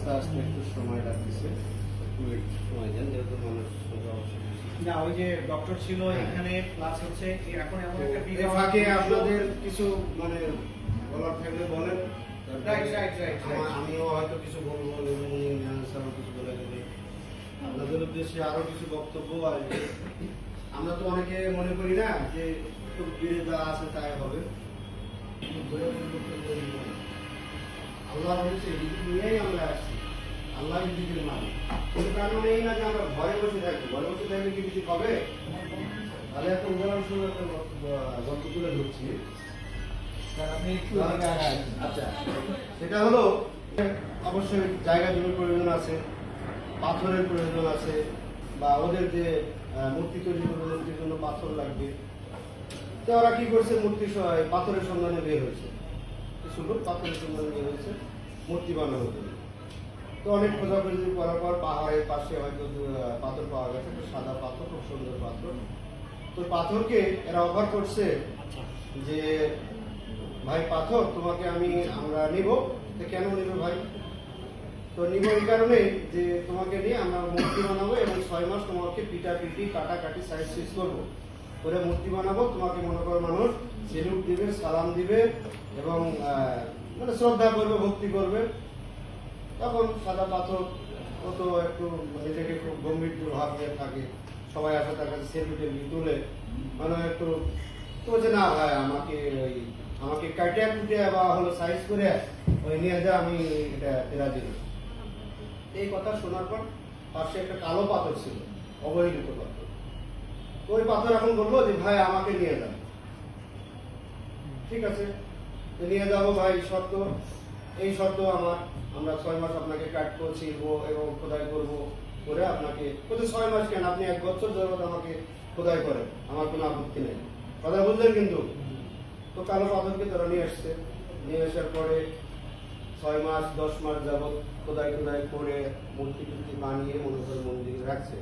রাস্তা আসতে একটু সময় লাগতেছে, একটু সময় দেন, যেহেতু মানুষ সংখ্যা অবশ্যই বেশি। না, ওই যে ডক্টর ছিল এখানে, প্লাস হচ্ছে এখন এমন একটা এই ফাঁকে আপনাদের কিছু মানে বলার থাকলে বলেন। রাইট। আমিও হয়তো কিছু বলবো, স্যারও কিছু বলে দেবে। আপনাদের উদ্দেশ্যে আরো কিছু বক্তব্য আসবে। আমরা তো অনেকে মনে করি না যে খুব বেড়ে যা আছে তাই হবে। আল্লাহ বলেছে রিজিক নিয়েই আমরা আসছি, আল্লাহ রিজিকের মালিক। কিন্তু তার মানে এই না যে আমরা ঘরে বসে থাকবো। ঘরে বসে থাকলে কি রিজিক হবে? তাহলে একটা উদাহরণস্বরূপ একটা গল্প তুলে ধরছি। আচ্ছা, সেটা হলো অবশ্যই জায়গা জমির প্রয়োজন আছে, পাথরের প্রয়োজন আছে, বা ওদের যে মূর্তি তৈরি করবে, মূর্তির জন্য পাথর লাগবে। তো ওরা কি করছে, মূর্তি পাথরের সন্ধানে বের হয়েছে। কিছু লোক পাথরের সন্ধানে বের হয়েছে মূর্তি বানানোর জন্য। তো অনেক খোঁজাখুঁজি করার পর পাহাড়ের পাশে হয়তো পাথর পাওয়া গেছে, সাদা পাথর, খুব সুন্দর পাথর। তো পাথরকে এরা অফার করছে যে ভাই পাথর তোমাকে আমরা নিব। তো কেন নিব ভাই? তো নিব এই কারণে যে তোমাকে নিয়ে আমরা মূর্তি বানাবো এবং 6 মাস তোমাকে পিটাপিটি কাটাকাটি সাইজ সুইজ করবো, করে মূর্তি বানাবো। তোমাকে মনে করো মানুষ সেলুট দিবে, সালাম দিবে এবং মানে শ্রদ্ধা করবে, ভক্তি করবে। তখন সাদা পাথর ও তো একটু নিজেকে খুব গম্ভীর ভাব নিয়ে থাকে, সবাই আসে তার কাছে সেলুটে তুলে, মানে একটু তো যে না ভাই আমাকে কাটিয়া কুটিয়া বা হলো সাইজ করে ওই নিয়ে যা, আমি এটা রাজি না। এই কথা শোনার পর পাশে একটা কালো পাথর ছিল, অবহেলিত পাথর। ওই পাথর এখন বললো যে ভাই আমাকে নিয়ে যান। ঠিক আছে, নিয়ে যাবো ভাই, শর্ত এই শর্ত আমরা 6 মাস আপনাকে কাটবো, ছিড়বো এবং খোদাই করবো, করে আপনাকে 6 মাস কেন, আপনি 1 বছর যাবত আমাকে খোদাই করেন, আমার কোনো আপত্তি নেই। কথা বুঝলেন কিন্তু? তো কালো পাথরকে তারা নিয়ে আসছে, নিয়ে আসার পরে 6 মাস 10 মাস যাবত খোদাই করে মূর্তি টুর্তি বানিয়ে মনে করে মন্দিরে রাখছে।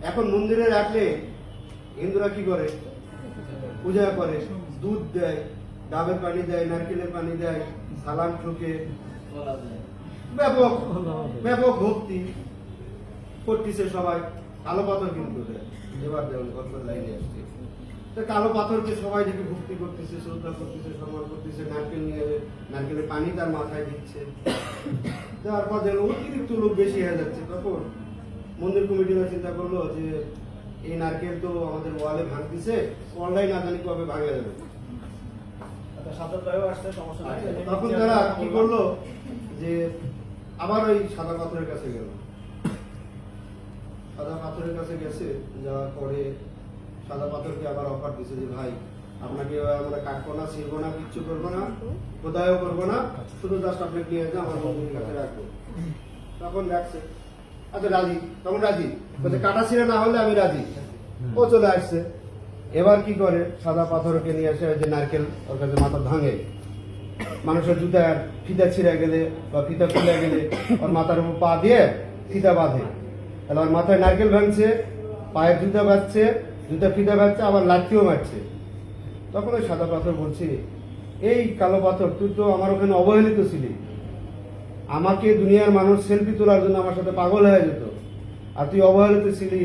এখন মন্দিরে রাখলে হিন্দুরা কি করে? পূজা করে, দুধ দেয়, ডাবের পানি দেয়, নারকেলের পানি দেয়, সালাম ঠুকে, ব্যাপক ব্যাপক ভক্তি করতেছে সবাই। কালো পাথর কিন্তু এবার যেমন গল্প লাইনে আসছে, কালো পাথরকে সবাই দেখে ভক্তি করতেছে, শ্রদ্ধা করতেছে, সম্মান করতেছে, নারকেলের পানি তার মাথায় দিচ্ছে। তারপর যেন অতিরিক্ত লোক বেশি হয়ে যাচ্ছে, তখন মন্দির কমিটিরা চিন্তা করলো যে এই নারকেল তো আমাদের ওয়ালে ভাঙতেছে, ওয়ালটাই না জানি কবে ভাঙে যাবে। তখন তারা কি করলো যে আবার ওই সাদা পাথরের কাছে গেল। সাদা পাথরের কাছে গেছে, যাওয়ার পরে সাদা পাথরকে আবার অফার দিছে যে ভাই আপনাকে আমরা কাটবো না, ছিড়বো না, কিচ্ছু করবো না, খোদাইও করবো না, শুধু জাস্ট আপনাকে নিয়ে যা আমার মন্দিরের কাছে রাখবো। তখন রাখছে, আচ্ছা রাজি, তখন রাজি বলছে কাটা ছিঁড়ে না হলে আমি রাজি। ও চলে আসছে। এবার কি করে, সাদা পাথরকে নিয়ে আসে, যে নারকেল ওর কাছে মাথা ভাঙে, মানুষের জুতার ফিতা ছিঁড়ে গেলে বা ফিতা খুলে গেলে ওর মাথার উপর পা দিয়ে ফিতা বাঁধে। তাহলে ওর মাথায় নারকেল ভাঙছে, পায়ের জুতা বাঁধছে, জুতা ফিতা বাঁধছে, আবার লাঠিও মারছে। তখন ওই সাদা পাথর বলছে, এই কালো পাথর তুই তো আমার ওখানে অবহেলিত ছিলি, আমাকে দুনিয়ার মানুষ সেলফি তোলার জন্য আমার সাথে পাগল হয়ে যেত, আর তুই অবহেলিত ছিলি।